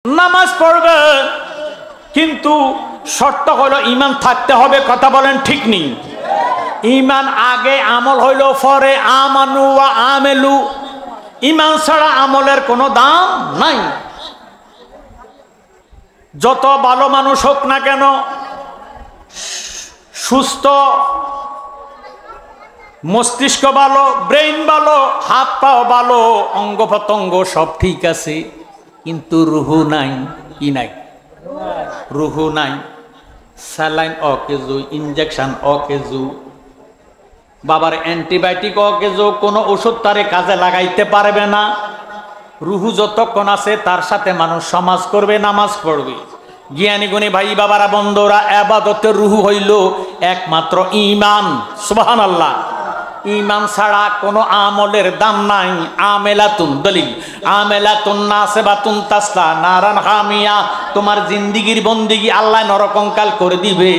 নামাজ পড়বে কিন্তু শর্ত হলো ঈমান থাকতে হবে। কথা বলেন ঠিক নেই? ঈমান আগে, আমল হইল পরে। আমানু ওয়া আমেলু। ঈমান ছাড়া আমলের কোনো দাম নাই। যত ভালো মানুষ হোক না কেন, সুস্থ মস্তিষ্ক ভালো, ব্রেইন ভালো, হাত পাও ভালো, অঙ্গ প্রত্যঙ্গ সব ঠিক আছে, কিন্তু রুহু নাই। কি নাই? রুহু নাই। স্যালাইন অকেজু, ইনজেকশন অকেজু, বাবার অ্যান্টিবায়োটিক অকেজু, কোনো ওষুধ তারে কাজে লাগাইতে পারবে না। রুহু যতক্ষণ আছে তার সাথে মানুষ সমাজ করবে, নামাজ পড়বে। জ্ঞানী গুণী ভাই বাবারা বন্ধুরা, ইবাদতের রুহু হইল একমাত্র ঈমান। সুবহানাল্লাহ। ঈমান ছাড়া কোনো আমলের দাম নাই। আমেলাতুন দলিল, আমেলাতুন নাসিবাতুন তাসলা নারান হামিয়া। তোমার জিন্দিগির বন্দিগি আল্লাহ নরকঙ্কাল করে দিবে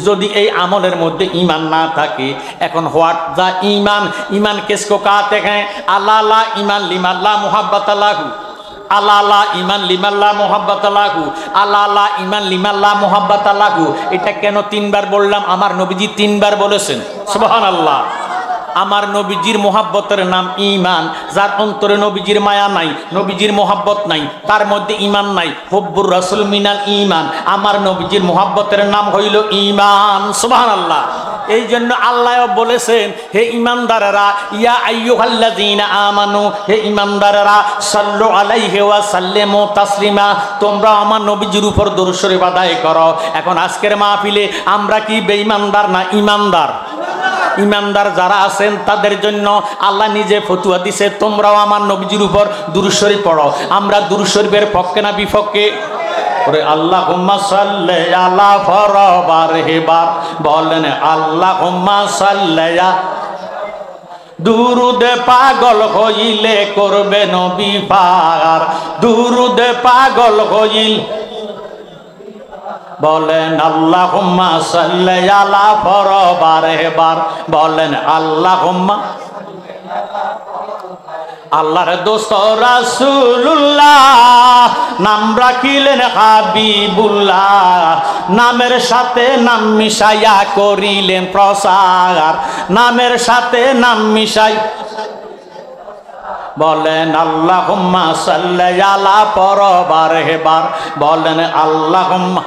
যদি এই আমলের মধ্যে ঈমান না থাকে। এখন হোয়াট দা ঈমান? ঈমান কিসকো কাতে হ্যাঁ? আল্লাহ ঈমান লিমাল্লা মুহাব্বাত লাহু, আল্লাহ ঈমান লিমাল্লা মুহাব্বাত লাহু, আল্লাহ ঈমান লিমাল্লা মুহাব্বাত লাহু। এটা কেন তিনবার বললাম? আমার নবীজি তিনবার বলেছেন। সুবহানাল্লাহ। আমার নবীজির মোহাব্বতের নাম ঈমান। যার অন্তরে নবীজির মায়া নাই, নবীজির মোহাব্বত নাই, তার মধ্যে ঈমান নাই। হুব্বুর রাসূল মিনাল ঈমান। আমার নবীজির মোহাব্বতের নাম হইল ঈমান। সুবহানাল্লাহ। এই জন্য আল্লাহ বলেছেন, হে ঈমানদারেরা, ইয়া আইয়ুহাল্লাযীনা আমানু, হে ঈমানদারেরা, সাল্লু আলাইহি ওয়া সাল্লিমু তাসলিমা। তোমরা আমার নবীজির উপর দরুদ শরীফ আদায় করো। এখন আজকের মাহফিলে আমরা কি বেঈমানদার না ঈমানদার? ঈমানদার যারা আছেন তাদের জন্য আল্লাহ নিজে ফতুয়া দিছে, তোমরাও আমার নবীজির উপর দুরূদ শরীফ পড়ো। আমরা দুরূদ শরীফের পক্ষে না বিপক্ষে? ওরে আল্লাহুম্মা সাল্লি আলা ফরবার হেবার বলেন আল্লাহুম্মা সাল্লি। দুরুদে পাগল হইলে করবে নবী পার, দুরুদে পাগল হইল বলেন আল্লাহুম্মা সাল্লি আলা ফরবার হেবার বলেন আল্লাহুম্মা। আল্লাহর দোস্ত রাসূলুল্লাহ নাম রাখিলেন হাবিবুল্লাহ, নামের সাথে নাম মিশাইয়া করিলেন প্রসার, নামের সাথে নাম মিশাই বলেন আল্লাহুম্মা সাল্লি আলা ফরবার হেবার বলেন আল্লাহুম্মা।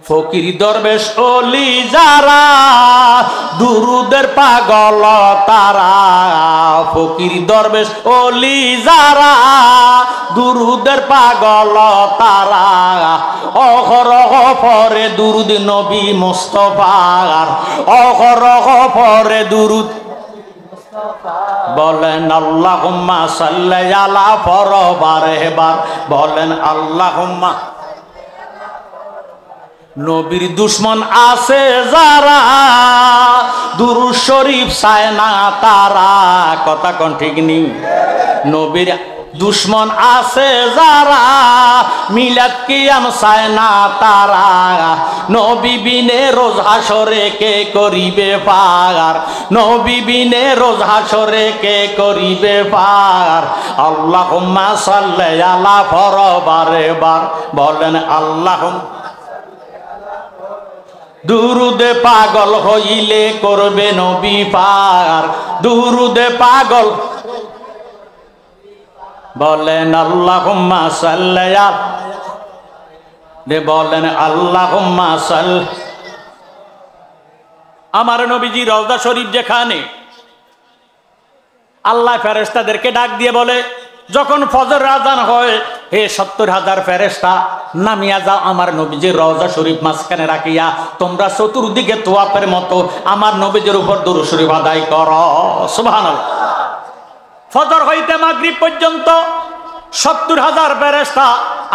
ফকির দরবেশ ওলি যারা দুরুদের পাগল তারা, ফকির দরবেশ ওলি যারা দুরুদের পাগল তারা, অহরহ পরে দুরুদ নবী মুস্তাফার, অহরহ পরে দুরুদ বলেন আল্লাহুম্মা সাল্লি আলা ফরবার হেবার বলেন আল্লাহুম্মা। নবীর দুশ্মন আছে যারা দুরূদ শরীফ চায় না তারা, কথা কোন ঠিক নেই? নবীর দুশ্মন আছে যারা মিলাদ কিয়াম চায় না তারা, নবী বিনে রোজ হাসরে কে করিবে পার, নবী বিনে রোজ হাসরে কে করিবে পার। আল্লাহুম্মা সাল্লি আলা ফরবার হেবার বলেন আল্লাহুম্মা। দুরুদে পাগল হইলে করবে নবী পার, দুরুদে পাগল বলেন আল্লাহুম্মা সাল্লি আলা বলেন আল্লাহুম্মা সাল্লি। আমার নবীজি রওজা শরীফ যেখানে, আল্লাহ ফেরেশতাদেরকে ডাক দিয়ে বলে, যখন ফজর আযান হয়, হে ৭০,০০০ ফেরেশতা নামিয়া যাও আমার নবীজির রওজা শরীফ মাঝখানে রাখিয়া তোমরা চতুর্দিকে তোয়াফের মতো আমার নবীজির উপর দুরূদ শরীফ আদায় করো। সুবহানাল্লাহ। ফজর হইতে মাগরিব পর্যন্ত ৭০,০০০ ফেরেশতা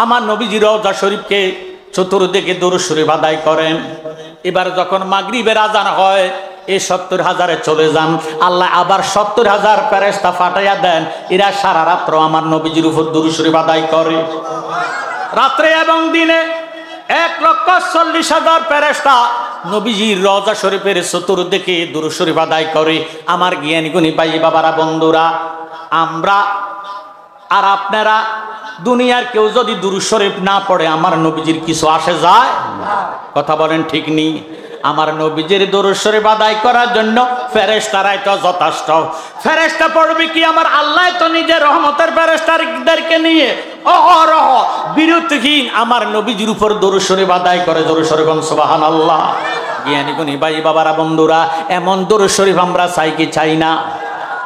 আমার নবীজির রওজা শরীফকে চতুর্দিকে দুরূদ শরীফ আদায় করেন। এবার যখন মাগরিবের আযান হয়, এই ৭০,০০০ চলে যান, আল্লাহ আবার ৭০,০০০ ফেরেশতা পাঠাইয়া দেন, এরা সারা রাত্র আমার নবীজির উপর দুরূদ শরীফ আদায় করে। রাত্রে এবং দিনে ১,৪০,০০০ ফেরেশতা নবীজির রওজা শরীফের চতুর্দিকে দুরূদ শরীফ আদায় করে। আমার জ্ঞানী গুণী ভাই বাবারা বন্ধুরা, আমরা আর আপনারা দুনিয়ার কেউ যদি দুরূদ শরীফ না পড়ে আমার নবীজির কিছু আসে যায়? কথা বলেন ঠিক নেই? আমার নবীজির দুরূদ শরীফ আদায় করার জন্য ফেরেশতারাই তো যথেষ্ট। ফেরেশতা পড়বে কি? আমার আল্লাহ তো নিজের রহমতের ফেরেশতাদেরকে নিয়ে অহরহ বিরতিহীন আমার নবীজির উপর দুরূদ শরীফ আদায় করে। জোরে সোরে বলুন সুবহানাল্লাহ। জ্ঞানী গুণী ভাই বাবারা বন্ধুরা, এমন দুরূদ শরীফ আমরা চাই কি চাই না?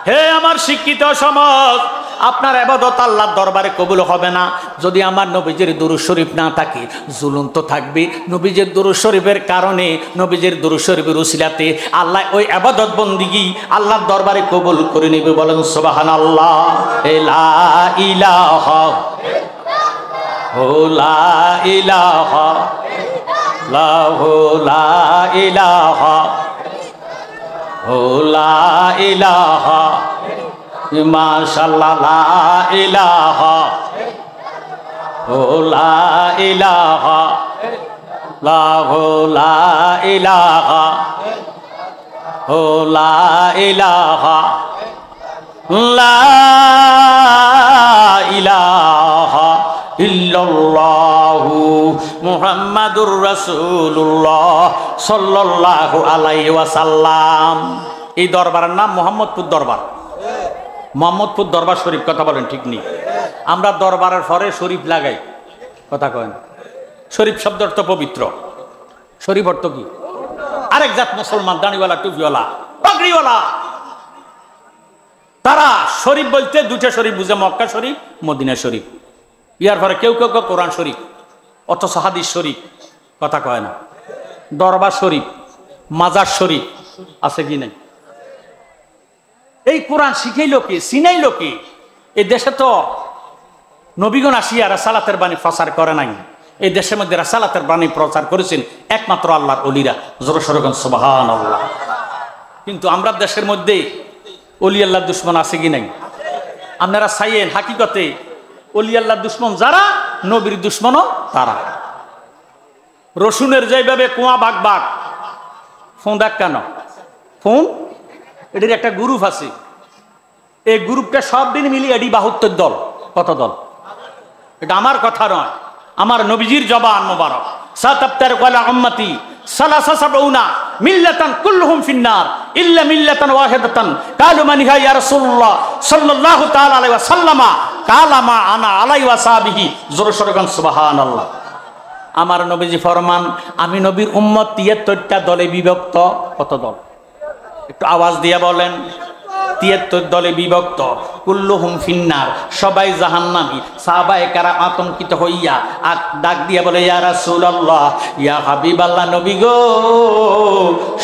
হে আমার শিক্ষিত সমাজ, আপনার ইবাদত আল্লাহর দরবারে কবুল হবে না যদি আমার নবীজির দুরূদ শরীফ না থাকে। জুলুম তো থাকবে। নবীজির দুরূদ শরীফের কারণে, নবীজির দুরূদ শরীফের উসিলাতে আল্লাহ ওই ইবাদত বন্দিগি আল্লাহর দরবারে কবুল করে নেবে। বলেন সুবহানাল্লাহ। লা ইলাহা লা ইলাহা লা ইলাহা লা ইলাহা মাশাআল্লাহ লা ইলাহা লা ইলাহা লা ইলাহা লা ইলাহা লা ইলাহা ইল্লাল্লাহু মুহাম্মাদুর রাসূলুল্লাহ সাল্লাল্লাহু আলাইহি ওয়াসাল্লাম। এই দরবারের নাম মোহাম্মদপুর দরবার। মোহাম্মদপুর দরবার শরীফ। কথা বলেন ঠিক নেই? আমরা দরবারের পরে শরীফ লাগাই। কথা কয়েন। শরীফ শব্দ অর্থ পবিত্র। শরীফ অর্থ কি? আরেক জাত মুসলমান, দাড়িওয়ালা, টুপিওয়ালা, পাগড়িওয়ালা, তারা শরীফ বলতে দুইটা শরীফ বুঝে, মক্কা শরীফ, মদিনা শরীফ। ইয়ার পরে কেউ কেউ কোরআন শরীফ, অথচ হাদিস শরীফ। কথা কয় না। দরবার শরীফ, মাজার শরীফ আছে কি নাই? এই কোরআন শিখাইল কি? চিনাইল কি? এই দেশে তো নবীগণ আসিয়া রাসালাতের বাণী প্রচার করে নাই। এই দেশের মধ্যে রাসালাতের বাণী প্রচার করেছেন একমাত্র আল্লাহর ওলিরা। জোরে সোরে বলেন সুবহানাল্লাহ। কিন্তু আমরা দেশের মধ্যে ওলি আল্লাহর দুশ্মন আছে কি নাই? আপনারা চাইয়েন হাকিকতে ওলি আল্লাহর দুশ্মন যারা, নবীর দুশ্মনও তারা। রসুনের যেভাবে কুয়া বাগ বাগ ফোন দেখ কেন? ফোন এটির একটা গ্রুপ আছে। এই গ্রুপটা সব দিন মিলিয়ে এটি 72 দল। কত দল? এটা আমার কথা নয়, আমার নবীজির জবান মোবারক। সাতাবতার ওয়ালা উম্মতি সালাসা সাবউনা মিল্লাতান কুল্লুহুম ফিন্নার ইল্লা মিল্লাতান ওয়াহিদাতান কালু মান হিয়া ইয়া রাসূলুল্লাহ সাল্লাল্লাহু তাআলা আলাইহি ওয়াসাল্লামা কালামা আনা আলাইহি ওয়াসাবিহি। জোরে সোরে বলেন সুবহানাল্লাহ। আমার নবীজি ফরমান, আমি নবীর উম্মত 73টা দলে বিভক্ত। কত দল? একটু আওয়াজ দিয়ে বলেন। 73 দলে বিভক্ত। কুল্লুহুম ফিন্নার, সবাই জাহান্নামী। সাহাবায়ে কেরাম আতঙ্কিত হইয়া ডাক দিয়ে বলে, ইয়া রাসূলুল্লাহ, ইয়া হাবিবাল্লাহ, নবী গো,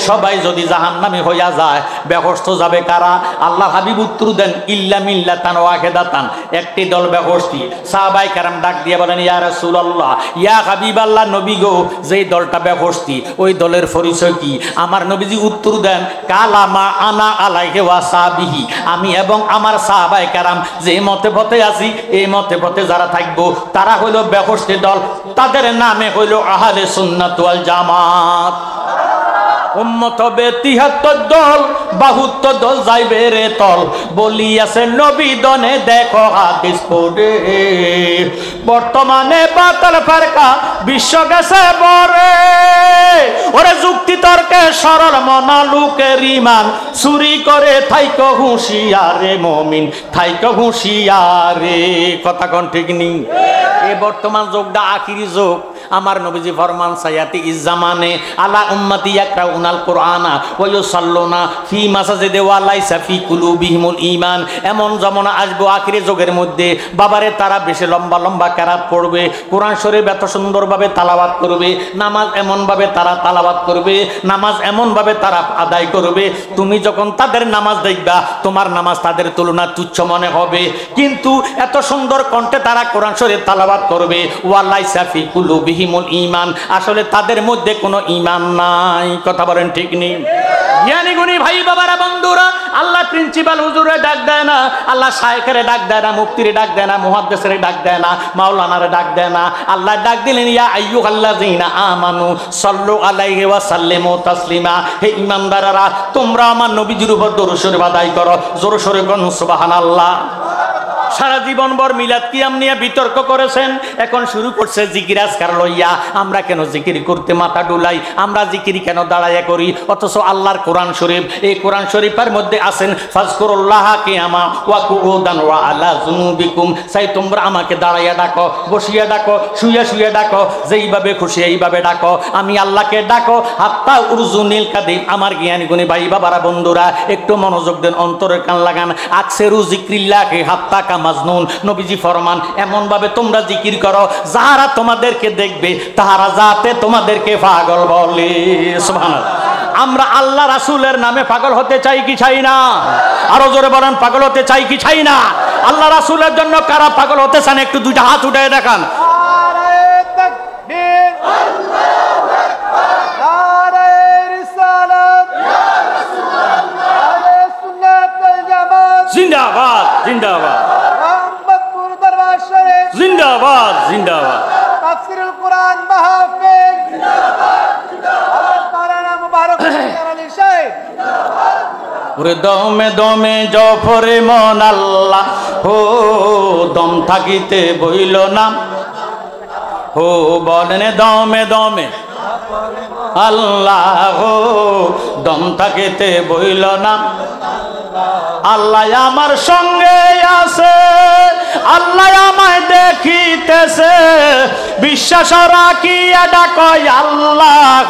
সবাই যদি জাহান্নামী হইয়া যায় বেহেশত যাবে কারা? আল্লাহ হাবিব উত্তর দেন, ইল্লা মিল্লাতান ওয়াহিদাতান, একটি দল বেহেশতি। সাহাবায়ে কেরাম ডাক দিয়ে বলেন, ইয়া রাসূলুল্লাহ, ইয়া হাবিবাল্লাহ, নবী গো, যেই দলটা বেহেশতি ওই দলের পরিচয় কি? আমার নবীজি উত্তর দেন, কালামা আনা আলাইহি ওয়াসাবিহি, আমি এবং আমার সাহাবায়ে কেরাম যে মতে পথে আছি এই মতে পথে যারা থাকবো তারা হইল বেহেশতি দল। তাদের নামে হইল আহলে সুন্নাত ওয়াল জামাত। উম্মত হবে 73 দল, 72 দল যাইবে রে তল। বলিয়াছে নবী দনে দেখো হাদিস পড়ে, বর্তমানে বাতাল ফারকা বিশ্ব গেছে বরে। ওরে যুক্তি তর্কে সরল মনা লোকের ইমান চুরি করে থাইক হুঁশিয়ারে মুমিন, থাইক হুঁশিয়ারে। কথা কোন ঠিক নেই? এই বর্তমান যুগটা আখিরি যুগ। আমার নবীজি ফরমান, সায়াতি ইজ্জামানে আলা উম্মতি ইয়াকরাউনাল কুরআনা ওয়া ইউসাল্লুনা ফি মাসাজিদি ওয়া লাইসা ফি কুলুবিহিমুল ঈমান। এমন জামানা আসবে আখিরি যুগের মধ্যে, বাবারে তারা বেশি লম্বা লম্বা কেরাত পড়বে, কোরআন শরীফ এত সুন্দরভাবে তালাওয়াত করবে, নামাজ এমনভাবে তারা তালাওয়াত করবে, নামাজ এমনভাবে তারা আদায় করবে, তুমি যখন তাদের নামাজ দেখবা তোমার নামাজ তাদের তুলনায় তুচ্ছ মনে হবে। কিন্তু এত সুন্দর কণ্ঠে তারা কোরআন শরীফ তালাওয়াত করবে, ওয়া লাইসা ফি কুলুবিহিমুল ঈমান, আসলে তাদের মধ্যে কোনো ঈমান নাই। কথা বলেন ঠিক নেই? জ্ঞানী গুণী ভাই বাবারা বন্ধুরা, আল্লাহ প্রিন্সিপাল হুজুরে ডাক দেয় না, আল্লাহ শায়েখের ডাক দেয় না, মুফতিরে ডাক দেয় না, মুহাদ্দিসের ডাক দেয় না, মাওলানার ডাক দেয় না। আল্লাহ ডাক দিলেন, ইয়া আইয়ুহাল্লাযীনা আমানু সাল্লু আলাইহি ওয়া সাল্লিমু তাসলিমা। হে ঈমানদাররা, তোমরা আমার নবীজির উপর দরুদ শরীফ আদায় করো। জোরে সোরে বলুন সুবহানাল্লাহ। সারা জীবন ভর মিলাদ কিয়াম নিয়ে বিতর্ক করেছেন, এখন শুরু করছে জিকির আজকার লইয়া। আমরা কেন জিকির করতে মাথা ডুলাই, আমরা জিকির কেন দাঁড়াইয়া করি? অথচ আল্লাহর কোরআন শরীফ, এই কোরআন শরীফের মধ্যে আছেন ফাজকুরুল্লাহ কিয়ামা ওয়া কুউদান ওয়া আলা জুনুবিকুম। চাই তোমরা আমাকে দাঁড়াইয়া ডাকো, বসিয়া ডাকো, শুইয়া শুইয়া ডাকো, যেইভাবে খুশি এইভাবে ডাকো, আমি আল্লাহকে ডাকো। হাত্তা উরজুনিল কাদিম। আমার জ্ঞানী গুণী ভাই বাবারা বন্ধুরা একটু মনোযোগ দেন, অন্তরের কান লাগান। আকসেরু যিকরিল্লাহি হাত্তা কা মাজনুন। নবীজি ফরমান এমন ভাবে তোমরা জিকির করো যারা তোমাদেরকে দেখবে তাহারা যাতে তোমাদেরকে পাগল বলে। সুবহানাল্লাহ। আমরা আল্লাহ রাসূলের নামে পাগল হতে চাই কি চাই না? আরো জোরে বলেন, পাগল হতে চাই কি চাই না? আল্লাহ রাসূলের জন্য কারা পাগল হতে চান একটু দুইটা হাত উঠায় দেখান। জিন্দাবাদ জিন্দাবাদ জিন্দাবাদ জিন্দাবাদ। তাফসীরুল কুরআন মাহফিল জিন্দাবাদ জিন্দাবাদ। তারানা মুবারক আলী সাহেব জিন্দাবাদ। ওরে দমে দমে জফরে মন আল্লাহ ও দম থাকিতে বইল না ও বলেন দমে দমে আল্লাহ ও দম থাকিতে বইল না। আল্লাহ আমার সঙ্গে আছে, আল্লাহ আমায় দেখিতেছে, বিশ্বাস রাখিয়া ডাকয় আল্লাহ।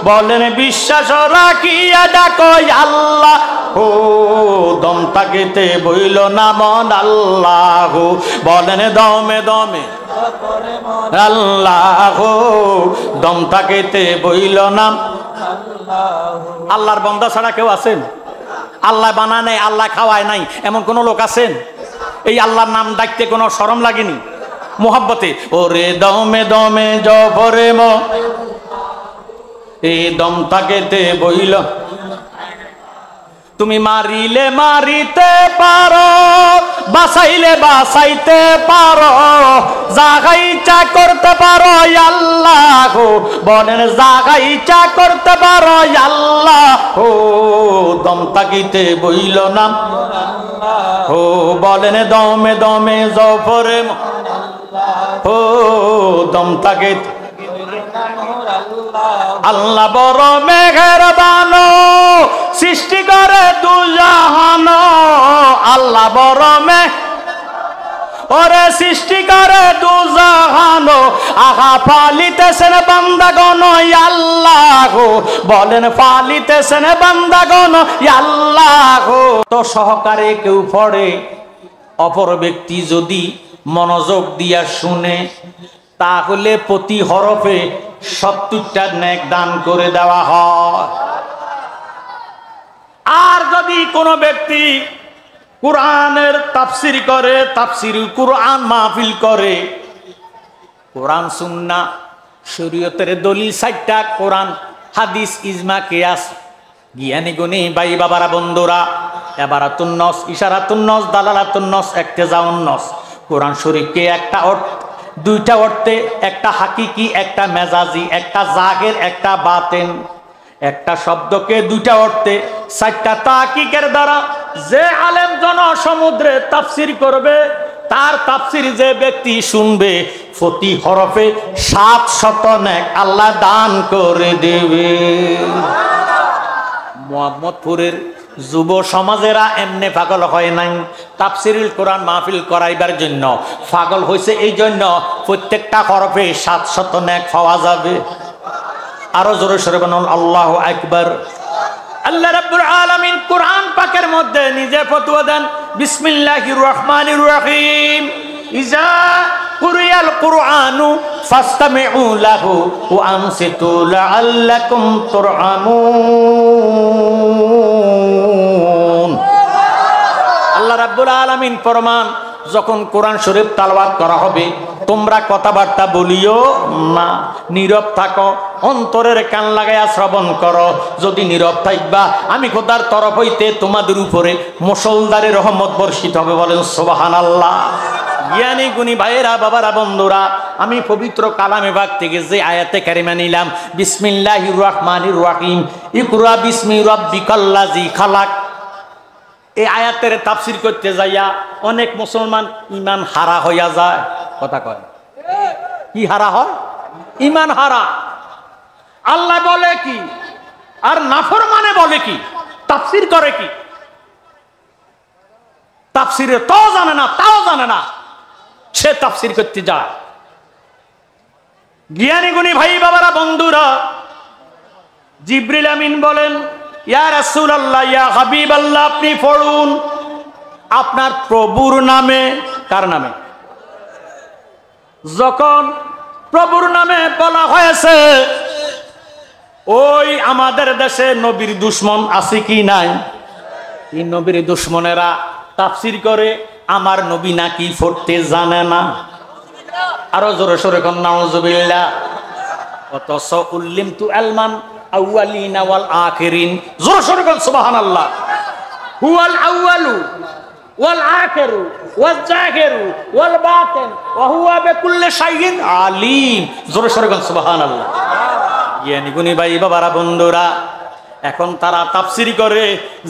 বলেন বিশ্বাস রাখিয়া ডাকয় আল্লাহ ও দম থাকিতে বইল না মন আল্লাহ। বলেন দমে দমে আল্লাহ দম থাকিতে বইল না। আল্লাহর বান্দা ছাড়া কেউ আছেন? আল্লাহ বানায় নাই, আল্লাহ খাওয়ায় নাই, এমন কোন লোক আছেন? এই আল্লাহর নাম ডাকতে কোনো শরম লাগেনি? মোহাব্বতে ওরে দমে দমে জফরে ম এই দম থাকিতে বইল। তুমি মারিলে মারিতে পারো, বাঁচাইলে বাঁচাইতে পারো, জাগা ইচ্ছা করতে পারো আল্লাহ। বলেন জাগা ইচ্ছা করতে পারো আল্লাহ ও দম থাকিতে বইল না ও বলেন দমে দমে জফরে ও দম থাকিতে। আল্লাহ বড় মেহেরবান, সৃষ্টি করে দুজাহান। আল্লাহ বড় মে ওরে সৃষ্টি করে দুজাহান। আহা পালিতেছেন বান্দাগণ আল্লাহ। বলেন পালিতেছেন বান্দাগণ আল্লাহ। তো সহকারে কেউ পড়ে, অপর ব্যক্তি যদি মনোযোগ দিয়া শুনে তাহলে প্রতি হরফে 70টা নেক দান করে দেওয়া হয়। আর যদি কোনো ব্যক্তি কোরআনের তাফসীর করে, তাফসীরুল কুরআন মাহফিল করে, কোরআন সুন্নাহ শরীয়তের দলিল 60টা, কোরআন হাদিস ইজমা কিয়াস, জ্ঞানী গুণী ভাই বাবারা বন্ধুরা, এবারাতুন নস, ইশারাতুন নস, দালালাতুন নস, ইক্তেজাউন নস। কোরআন শরীফকে একটা অর্থ, দুইটা অর্থে, একটা হাকিকি একটা মেজাজি, একটা জাহির একটা বাতেন। একটা শব্দকে দুইটা অর্থে 60টা তাহকিকের দ্বারা যে আলেম জনসমুদ্রে তাফসীর করবে, তার তাফসীর যে ব্যক্তি শুনবে, প্রতি হরফে 700 নেক আল্লাহ দান করে দেবে। মোহাম্মদপুরের যুব সমাজেরা এমনি পাগল হয় নাই, তাফসীরুল কোরআন মাহফিল করাইবার জন্য পাগল হয়েছে। এই জন্য প্রত্যেকটা হরফে 700 নেক পাওয়া যাবে। আরো জোরে সরে বলুন আল্লাহু আকবার। আল্লাহ রাব্বুল আলামিন কোরআন পাকের মধ্যে নিজে ফতোয়া দেন, বিসমিল্লাহির রহমানির রহিম, ইজা কুরিয়াল কুরআনু ফাসতামিউ লাহু ওয়া আনসিতু লাআল্লাকুম তুরহামুন। আল্লাহ রাব্বুল আলামিন ফরমান, যখন কোরআন শরীফ তালাওয়াত করা হবে তোমরা কথাবার্তা বলিও না, নীরব থাকো, অন্তরের কান লাগাইয়া শ্রবণ করো। যদি নীরব থাকবা আমি খোদার তরফ হইতে তোমাদের উপরে মুষলধারে রহমত বর্ষিত হবে। বলেন সুবহানাল্লাহ। জ্ঞানী গুণী ভাইয়েরা বাবারা বন্ধুরা, আমি পবিত্র কালামে পাক থেকে যে আয়াতে কারিমা নিলাম, বিসমিল্লাহির রহমানির রহিম, ইকরা বিসমি রাব্বিকাল্লাযী খালাক। এই আয়াতের তাফসির করতে যাইয়া অনেক মুসলমান ইমান হারা হইয়া যায়। কথা কয় কি হারা হয়? ইমান হারা। আল্লাহ বলে কি আর নাফরমানে বলে কি, তাফসির করে কি? তাফসিরে তাও জানে না, তাও জানে না, সে তাফসির করতে যায়। জ্ঞানী গুণী ভাই বাবারা বন্ধুরা, জিবরিল আমিন বলেন, ইয়া রাসূলুল্লাহ, ইয়া হাবিবাল্লাহ, আপনি পড়ুন আপনার প্রভুর নামে। কার নামে? যখন প্রভুর নামে বলা হয়েছে, ওই আমাদের দেশে নবীর দুশ্মন আছে কি নাই? এই নবীর দুশ্মনেরা তাফসির করে আমার নবী নাকি পড়তে জানে না। আরো জোরে সোরে কোন নাউজুবিল্লাহ। অতঃ উল্লিমতু আলমান আউয়ালিনা ওয়াল আখিরিন। জোরে সোরে কোন সুবহানাল্লাহ। হুয়াল আউয়ালু ওয়াল আখিরু ওয়াল জাহিরু ওয়াল বাতিন ওয়া হুয়া বিকুল্লি শাইইন আলিম। জোরে সোরে কোন সুবহানাল্লাহ। জ্ঞানী গুণী ভাই বাবারা বন্ধুরা, এখন তারা তাফসির করে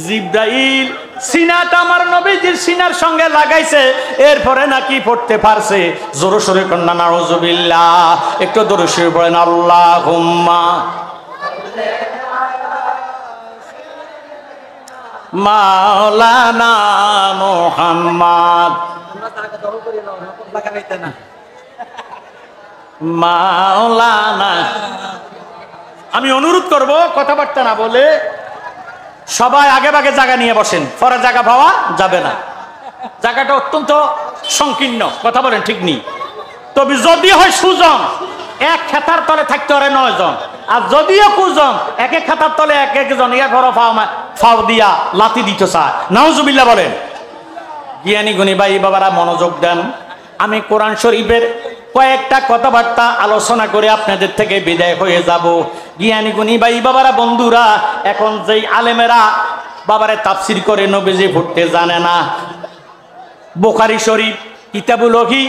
জিবরাইল সিনাটা আমার নবীজির সিনার সঙ্গে লাগাইছে, এরপরে নাকি পড়তে পারছে। জোরে সোরে কন্যা নাউজুবিল্লাহ। একটু জোরে সোরে পড়েন আল্লাহুম্মা মাওলানা মুহাম্মদ মাওলানা। আমি অনুরোধ করব কথাবার্তা না বলে সবাই আগে ভাগে জায়গা নিয়ে বসেন, পরে জায়গা পাওয়া যাবে না। জায়গাটা অত্যন্ত সংকীর্ণ, কথা বলেন ঠিক নেই। তবে যদি হয় সুজন, এক খেতার তলে থাকতে পারে 9 জন, আর যদিও কুজন এক এক খাতার তলে এক একজন ইয়া ঘর ফাও দিয়া লাথি দিতে চায়। নাউজুবিল্লাহ বলেন। জ্ঞানী গুণী ভাই বাবারা মনোযোগ দেন। আমি কোরআন শরীফের কয়েকটা কথাবার্তা আলোচনা করে আপনাদের থেকে বিদায় হয়ে যাব। জ্ঞানী গুণী ভাই বাবারা বন্ধুরা, এখন যেই আলেমেরা বাবারে তাফসির করে নবীজি পড়তে জানে না, বুখারী শরীফ কিতাবুল ওহী,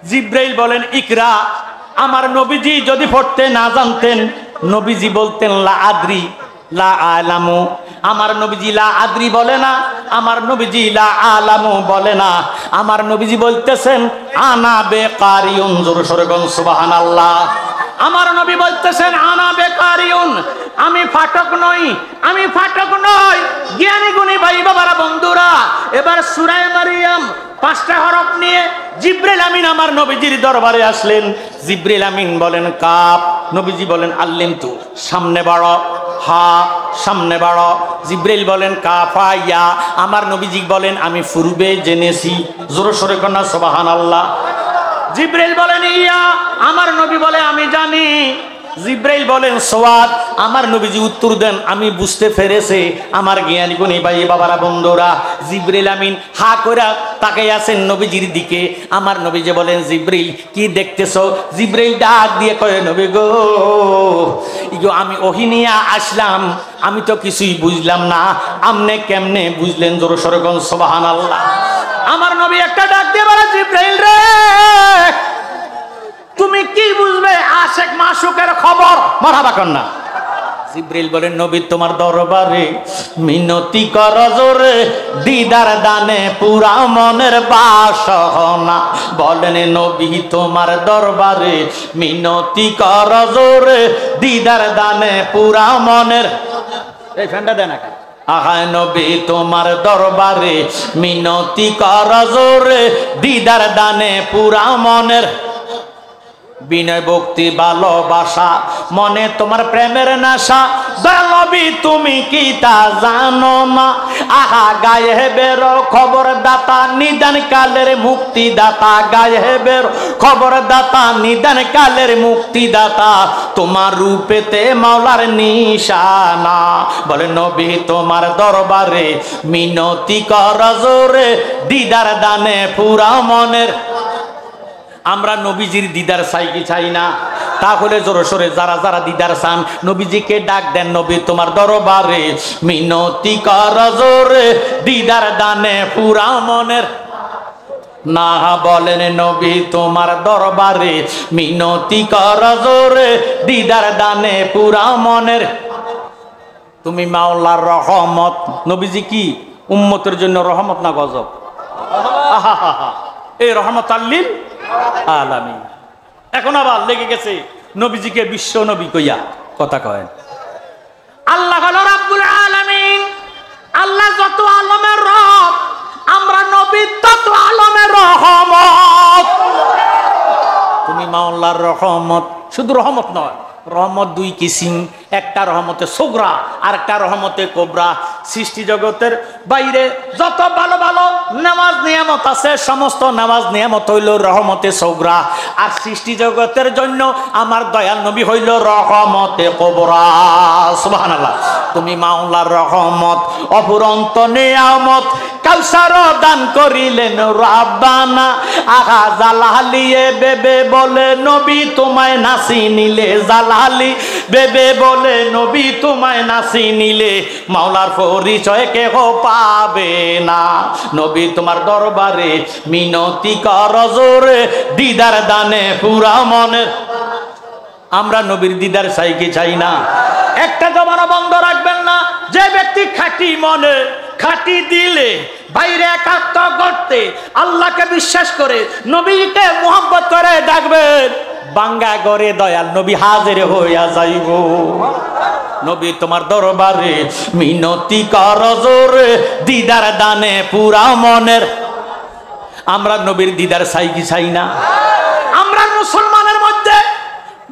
জিবরাইল বলেন ইকরা। আমার নবীজি যদি পড়তে না জানতেন, নবীজি বলতেন লা আদ্রি লা আলামু। আমার নবীজি লা আদ্রি বলে না, আমার নবীজি লা আলামু বলে না, আমার নবীজি বলতেছেন আনা বেকারিউন। জোরে সোরে কোন সুবহানাল্লাহ। আমার নবী বলতেছেন আনা বেকারিউন, আমি ফাটক নই, আমি ফাটক নই। জ্ঞানী গুণী ভাই বাবারা বন্ধুরা, এবার সূরা মারিয়াম 5টা হরফ নিয়ে জিবরিল আমিন আমার নবীজির দরবারে আসলেন। জিবরিল আমিন বলেন কাফ, নবীজি বলেন আল্লিমতু, সামনে বাড়ো। হা, সামনে বাড়ো। জিবরিল বলেন কাফা ইয়া, আমার নবীজি বলেন আমি পূর্বে জেনেছি। জোরে সোরে কন্যা সুবহানাল্লাহ। জিবরিল বলেন ইয়া, আমার নবী বলে আমি জানি। জিবরাইল বলেন সোয়াদ, আমার নবীজি উত্তর দেন আমি বুঝতে পেরেছি। আমার জ্ঞানী গুণী ভাই বাবারা বন্ধুরা, জিবরাইল আমিন হা করে তাকাই আছেন নবীজির দিকে। আমার নবীজি বলেন জিবরাইল কি দেখতেছো? জিবরাইল ডাক দিয়ে কয় নবী গো, ইগো আমি ওহী নিয়া আসলাম, আমি তো কিছুই বুঝলাম না, আমনে কেমনে বুঝলেন? জোরে সোরে কোন সুবহানাল্লাহ। আমার নবী একটা ডাক দিয়ে বলে জিবরাইল রে, তুমি কি বুঝবে আশেক মাশুকের খবর? মারহাবা কন্যা। জিবরিল বলেন নবী তোমার দরবারে মিনতি কর জোরে, দিদার দানে পুরা মনের বাসনা। বলেন নবী তোমার দরবারে মিনতি কর জোরে, দিদার দানে পুরা মনের। এই ফ্যানটা দেন না। আহায় নবী তোমার দরবারে মিনতি কর জোরে, দিদার দানে পুরা মনের। বিনয় ভক্তি ভালোবাসা মনে তোমার প্রেমের নেশা, নবী তুমি কি তা জানো না? আহা গায়ে বেরো খবর দাতা, নিদান কালের মুক্তি দাতা। গায়ে বেরো খবর দাতা, নিদান কালের মুক্তি দাতা। তোমার রূপেতে মাওলার নিশানা। বলে নবী তোমার দরবারে মিনতি কর জোরে, দিদার দানে পুরা মনের। আমরা নবীজির দিদার চাই কি চাই না? তাহলে জোরে সোরে যারা যারা দিদার চান নবীজিকে ডাক দেন, নবী তোমার দরবারে মিনতি কর জোরে, দিদার দানে পুরা মনের। না বলেন নবী তোমার দরবারে মিনতি কর জোরে, দিদার দানে পুরা মনের। তুমি মাওলার রহমত। নবীজি কি উম্মতের জন্য রহমত না গজব? আহাহাহা, এই রহমত আল্লিল আলামিন। এখন আবার লেগে গেছে নবীজিকে বিশ্ব নবী কইয়া কথা কয়েন। আল্লাহ হলো রাব্বুল আলামিন, আল্লাহ যত আলমের রব, আমরা নবী তত আলমের রহমত। তুমি মাওলার রহমত, শুধু রহমত নয়, রহমত দুই কিসিম, একটা রহমতে সোগরা আর একটা রহমতে কোবরা। সৃষ্টি জগতের বাইরে যত ভালো ভালো নামাজ নিয়ামত আছে, সমস্ত নামাজ নিয়ামত হইল রহমতে সোগরা, আর সৃষ্টি জগতের জন্য আমার দয়াল নবী হইল রহমতে কোবরা। সুবহানাল্লাহ। তুমি মাওলার রহমত, অফুরন্ত নিয়ামত, কাউসার দান করিলেন রাব্বানা। আগা জালালিয়ে বেবে বলে নবী তোমায় নাসি নিলে, জালালি বেবে বলে নবী তোমায় নাসি নিলে, মাওলার পরিচয় কেহ পাবে না। নবী তোমার দরবারে মিনতি কর জোরে, দিদার দানে পুরা মনের। আমরা নবীর দিদার চাই কি চাই না? একটা জমানা বন্ধ রাখবেন না, যে ব্যক্তি খাঁটি মনে, খাঁটি দিলে, বাইরে একাত্ম করতে, আল্লাহকে বিশ্বাস করে, নবীকে মুহাব্বত করে ডাকবেন, বাঙ্গা করে দয়াল নবী হাজির হইয়া যাইব। নবী তোমার দরবারে মিনতি কর জোরে, দিদার দানে পুরা মনের। আমরা নবীর দিদার চাই কি চাই না? আমরা মুসলমানের মধ্যে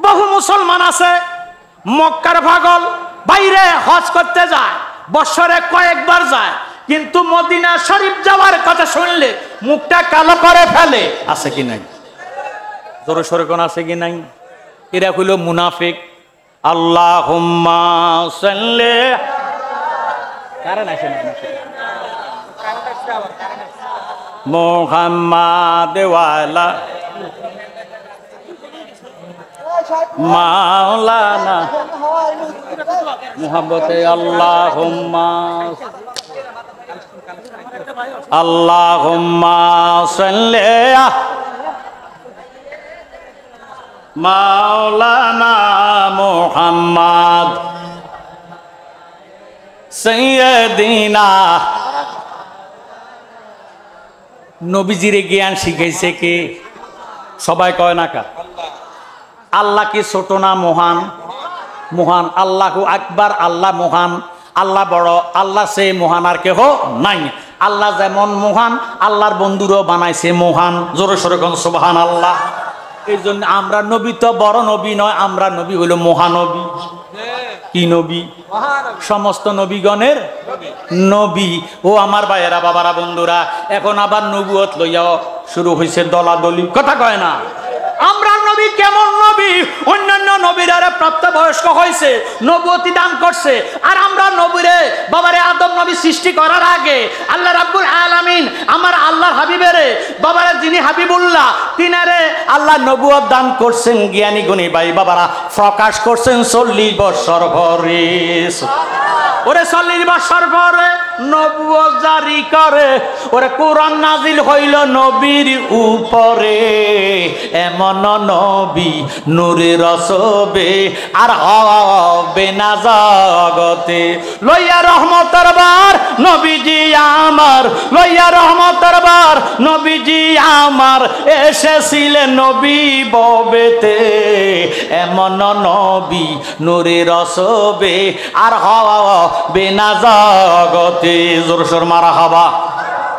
বহু মুসলমান আছে মক্কার পাগল, বাইরে হজ করতে যায়, বছরে কয়েকবার যায়, কিন্তু মদিনা শরীফ যাওয়ার কথা শুনলে মুখটা কালো করে ফেলে। আছে কি নাই? জোরে সরে কোন আছে কি নাই? এরা হইল মুনাফিক। আল্লাহুম্মা সাল্লি, কারণ আসে না মুহাম্মাদ ওয়ালা মাওলানা মুহাব্বতে আল্লাহুম্মা, আল্লাহুম্মা সাল্লি মাওলানা মুহাম্মদ সাইয়্যিদিনা। নবীজিরে জ্ঞান শিখাইছে কে? সবাই কয় না কা? আল্লাহ কি ছোট না মহান? মহান। আল্লাহু আকবার, আল্লাহ মহান, আল্লাহ বড়, আল্লাহ সে মহান আর কেহ নাই। আল্লাহ যেমন মহান, আল্লাহর বন্ধুরও বানাইছে মহান। জোরে সরে কোন সুবহানাল্লাহ। এই জন্য আমরা নবী তো বড় নবী নয়, আমরা নবী হইল মহানবী। কি নবী? সমস্ত নবীগণের নবী। ও আমার ভাইয়েরা, বাবারা, বন্ধুরা, এখন আবার নবুয়ত লইয়া শুরু হয়েছে দলাদলি, কথা কয় না? আমরা নবী কেমন নবী? অন্যান্য নবীরা প্রাপ্তবয়স্ক হয়েছে, নবুয়তি দান করছে, আর আমরা নবীরে বাবারে আদম নবী সৃষ্টি করার আগে আল্লাহ রাব্বুল আলামিন আমার আল্লাহর হাবিবেরে বাবারে যিনি হাবিবুল্লাহ তিনারে আল্লাহ নবুয়ত দান করছেন। জ্ঞানী গুণী ভাই বাবারা প্রকাশ করছেন 40 বছর পরে। ওরে 40 বছর পরে নবুয়ত জারি করে, ওরে কোরআন নাজিল হইল নবীর উপরে। এমন নবী নূরে রসবে আর হবে না জগতে। লইয়া রহমতের বার নবীজি আমার, লইয়া রহমতের বার নবীজি আমার, এসেছিলেন নবী ববেতে। এমন নবী নূরে রসবে আর হবে না জগতে। জোর সোর মারা হবা।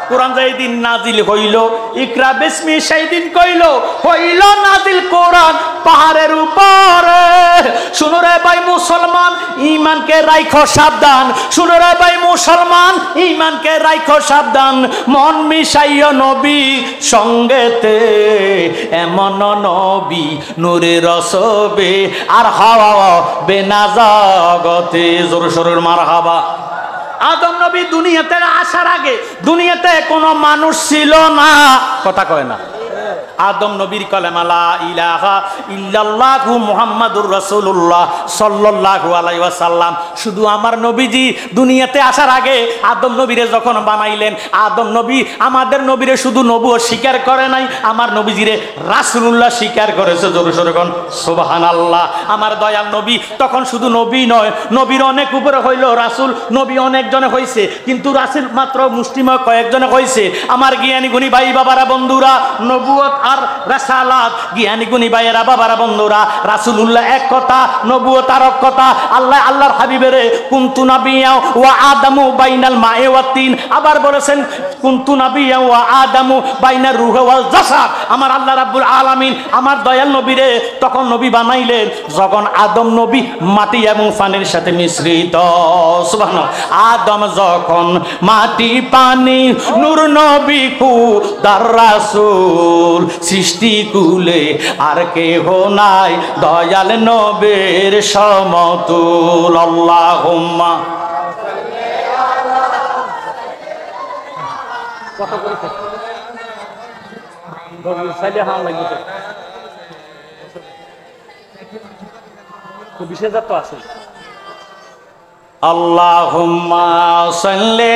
কোরআন যেই দিন নাজিল হইল, ইকরা বিসমি সেই দিন কইল, হইল নাজিল কোরআন পাহাড়ের উপরে। শুনো রে ভাই মুসলমান, ইমানকে রাইখো সাবধান। শুনো রে ভাই মুসলমান, ইমানকে রাইখো সাবধান। মন মিশাইও নবী সঙ্গেতে। এমন নবী নূরে রসবে আর হবে না জগতে। জোর সোরের মারহাবা। আদম নবী দুনিয়াতে আসার আগে দুনিয়াতে কোনো মানুষ ছিল না, কথা কয় না? আদম নবীর কলেমা লা ইলাহা ইল্লাল্লাহু মুহাম্মাদুর রাসূলুল্লাহ সাল্লাল্লাহু আলাইহি ওয়াসাল্লাম। শুধু আমার নবীজি দুনিয়াতে আসার আগে আদম নবীরে যখন বানাইলেন, আদম নবী আমাদের নবীরে শুধু নবুয়ত স্বীকার করে নাই, আমার নবীজিরে রাসূলুল্লাহ স্বীকার করেছে। জোরে সোরে কোন সুবহানাল্লাহ। আমার দয়াল নবী তখন শুধু নবী নয়, নবীর অনেক উপরে হইল রাসূল, নবী অনেক জনে হইছে, কিন্তু রাসূল মাত্র মুষ্টিমেয় কয়েকজনে হইছে। আমার জ্ঞানী গুণী ভাই বাবারা বন্ধুরা, নবুয়ত আর রাসালাত, জ্ঞানী গুণী ভাইয়েরা বাবারা বন্ধুরা, রাসূলুল্লাহ এক কথা, নবুয়ত আর এক কথা। আল্লাহর হাবিবেরে কুনতু নাবিয়্যা ওয়া আদামু বাইনাল মা'i ওয়াত তিন, আবার বলেছেন কুনতু নাবিয়্যা ওয়া আদামু বাইনার রূহ ওয়াল জাসাদ। আমার আল্লাহ রাব্বুল আলামিন আমার দয়াল নবীরে তখন নবী বানাইলেন যখন আদম নবী মাটি এবং পানির সাথে মিশ্রিত। সুবহানাল্লাহ। আদম যখন মাটি পানি, নূর নবী খুদার রাসূল, সৃষ্টি কুলে আর কেহ নাই দয়াল নবীর সমতুল। আল্লাহুম্মা কত করেছে সাইলে হাম লাগবে তো 20,000 তো আছে। আল্লাহুম্মা সাল্লি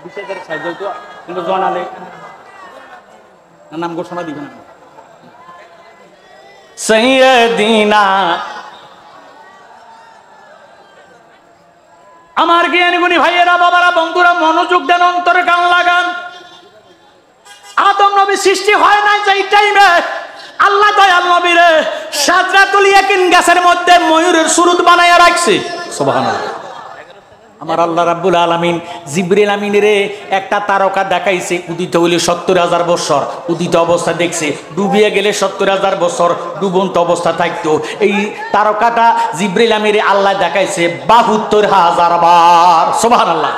20,000 সাইজল তো কিন্তু জানালে নাম ঘোষণা দিবেন না। সাইয়্যিদিনা আমার জ্ঞানী গুণী ভাইয়েরা বাবারা বন্ধুরা মনোযোগ দেন, অন্তরে কান লাগান। আদম নবী সৃষ্টি হয় নাই যে টাইমে আল্লাহ দয়াল নবীরে সাজরাতুল ইয়াকিন গাছের মধ্যে ময়ূরের সুরত বানায়া রাখছে। সুবহানাল্লাহ। আমার আল্লাহ রাব্বুল আলামিন জিবরিল আমিনের একটা তারকা দেখাইছে, উদিত হইলে 70,000 বছর, উদিত অবস্থা দেখছে, ডুবিয়ে গেলে 70,000 বছর ডুবন্ত অবস্থা থাকতো। এই তারকাটা জিবরিল আমিরে আল্লাহ দেখাইছে 72,000 বার। সুবহানাল্লাহ।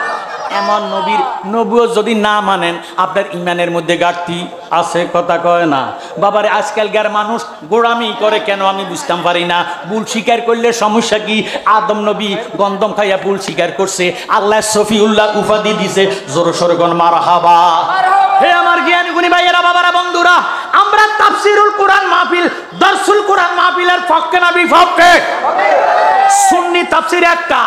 এমন নবীর নবুয়ত যদি না মানেন আপনার ইমানের মধ্যে ঘাটতি আছে, কথা কয় না বাবারে। আজকালকার মানুষ গোড়ামি করে কেন আমি বুঝতাম পারি না। ভুল স্বীকার করলে সমস্যা কি? আদম নবী গন্ধম খাইয়া ভুল স্বীকার করছে, আল্লাহ সফিউল্লাহ উপাধি দিছে। জোরে সোরে কোন মারহাবা। হে আমার জ্ঞানী গুণী ভাইয়েরা বাবারা বন্ধুরা, আমরা তাফসীরুল কোরআন মাহফিল, দরসুল কোরআন মাহফিলের পক্ষে না বিপক্ষে? সুন্নি তাফসীর একটা,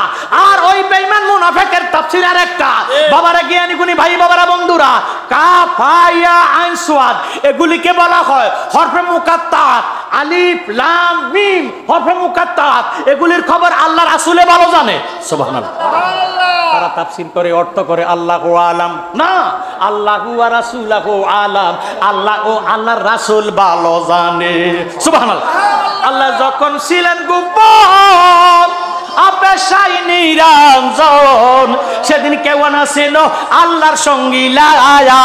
আর ওই বেঈমান মুনাফিকের তাফসীর আরেকটা। বাবারা জ্ঞানী গুণী ভাই বাবারা বন্ধুরা, কাফ হা ইয়া আইন সাদ এগুলিকে বলা হয় হরফে মুকাত্তাত। আলিফ লাম মিম হরফে মুকাত্তাত, এগুলির খবর আল্লাহ রাসূলে ভালো জানে। সুবহানাল্লাহ। তারা তাফসীর করে অর্থ করে আল্লাহু আলাম, না আল্লাহু ওয়া রাসূলুহু আলাম, আল্লাহ ও আল্লাহর রাসূল ভালো জানে। সুবহানাল্লাহ। আল্লাহ যখন ছিলেন গোপন আবেশাই নিরঞ্জন, সেদিন কেউ না ছিল আল্লাহর সঙ্গী লায়া,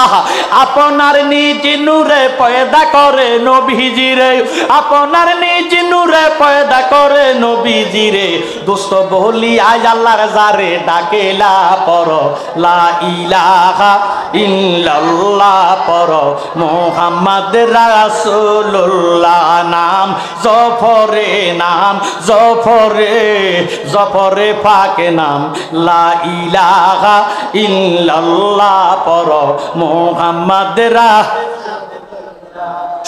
আপনার নিজ নূরে পয়দা করে নবীজিরে, আপনার নিজ নূরে পয়দা করে নবীজিরে। দোস্ত বলি আজ আল্লাহর জারে ডাকেলা পর লা ইলাহা ইল্লাল্লাহ পর মুহাম্মদ রাসূলুল্লাহ। নাম জফরে, নাম জফরে, জফরে পাকে নাম লা ইলাহা ইল্লাল্লাহ পর মুহাম্মদ রাসূলুল্লাহ।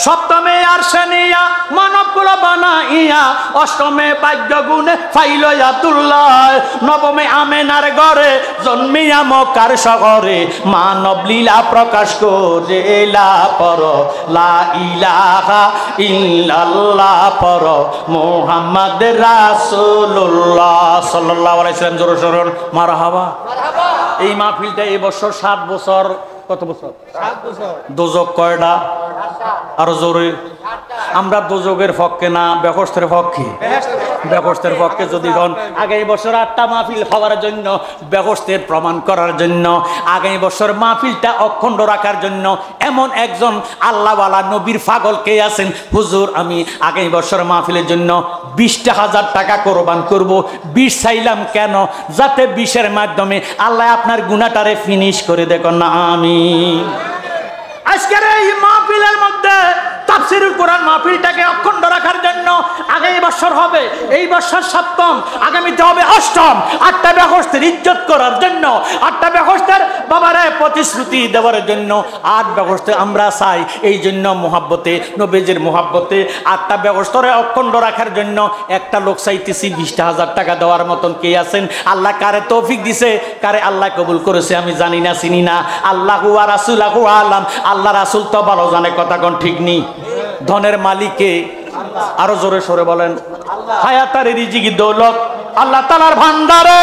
সপ্তমে আর শনিয়া মানবগুলো বানাইয়া, অষ্টমে ভাগ্য গুণে ফাইল আতুল্লাহ, নবমে আমেনার ঘরে জন্মিয়া মক্কার শহরে মানব লীলা প্রকাশ করে লা পর লা ইলাহা ইল্লাল্লাহ পর মুহাম্মদ রাসূলুল্লাহ সাল্লাল্লাহু আলাইহি ওয়াসাল্লাম। জোরে সোরে মারহাবা। এই মাহফিলটা এই বছর 7 বছর। কত বছর? 7 বছর। দোজক কয়টা? আরো জোরে। আমরা দোজকের পক্ষে না বেহেশতের পক্ষে? বেহেশতের পক্ষে। যদি কোন আগামী বছর 8টা মাহফিল হওয়ার জন্য, বেহেশতের প্রমাণ করার জন্য, আগামী বছর মাহফিলটা অখণ্ড রাখার জন্য এমন একজন আল্লাহওয়ালা নবীর পাগল কে আছেন? হুজুর আমি আগামী বছর মাহফিলের জন্য 20,000 টাকা কোরবান করব। 20 চাইলাম কেন? যাতে 20-এর মাধ্যমে আল্লাহ আপনার গুনাহটারে ফিনিশ করে দেখুন না। আমিন। আজকের এই মাহফিলের মধ্যে তাফসীরুল কোরআন মাহফিলটাকে অখণ্ড রাখার জন্য আগামী বছর হবে, এই বছর 7ম, আগামীতে হবে 8ম। 8টা বেহেশতের ইজ্জত করার জন্য, 8টা বেহেশতের বাবারে প্রতিশ্রুতি দেওয়ার জন্য 8 ব্যবস্থা আমরা চাই। এই জন্য মোহাব্বতে নবীজির মোহাব্বতে 8টা ব্যবস্থারে অখণ্ড রাখার জন্য একটা লোক চাইতেছি 20,000 টাকা দেওয়ার মতন কে আছেন? আল্লাহ কারে তৌফিক দিছে, কারে আল্লাহ কবুল করেছে আমি জানি না, চিনি না। আল্লাহু ওয়া রাসূলুহু আলাম, আল্লাহ রাসূল তো ভালো জানে, কথা কোন ঠিক নেই। ধনের মালিকে আরো জোরে সরে বলেন, হায়াতার রিজিকি দৌলত আল্লাহ তাআলার ভান্ডারে।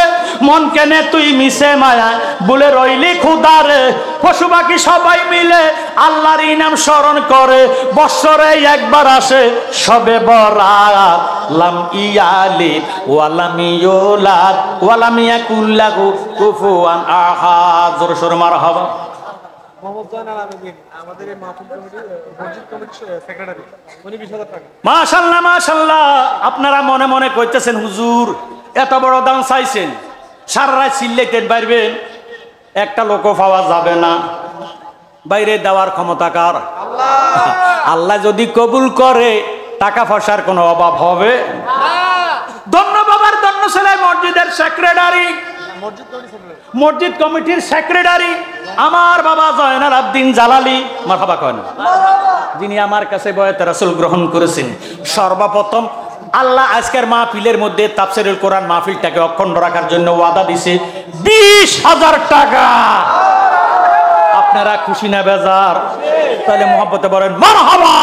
মন কেনে তুই মিশে মায়া বলে রইলি খুদারে। পশু পাখি সবাই মিলে আল্লাহর নাম স্মরণ করে, বৎসরে একবার আসে সবে বরাত। লাম ইয়ালি ওয়ালাম ইউলাদ ওয়ালাম ইয়াকুল লাহু কুফুয়ান আহাদ। জোরে সরে মারহাবা। মোহাম্মদ জয়নাল আবেদিন আমাদের এই মাহফিল কমিটি মসজিদ কমিটির সেক্রেটারি, উনি 20,000 টাকা। মাশাআল্লাহ মাশাআল্লাহ। আপনারা মনে মনে কইতেছেন হুজুর এত বড় দান চাইছেন, সারা রাত চিল্লাইতে পারবেন, একটা লোকও পাওয়া যাবে না। বাইরে দেওয়ার ক্ষমতা কার? আল্লাহ যদি কবুল করে টাকা পয়সার কোনো অভাব হবে না। ধন্য বাবার ধন্য ছেলে মসজিদের সেক্রেটারি, মসজিদ কমিটির সেক্রেটারি আমার বাবা জয়নাল আবেদিন জালালি, মারহাবা করেন, যিনি আমার কাছে বয়াতে রাসূল গ্রহণ করেছেন। সর্বপ্রথম আল্লাহ আজকের মাহফিলের মধ্যে তাফসীরুল কোরআন মাহফিলটাকে অখণ্ড রাখার জন্য ওয়াদা দিছে 20,000 টাকা। আপনারা খুশি না বেজার? তাহলে মহব্বতে বলেন মারহাবা।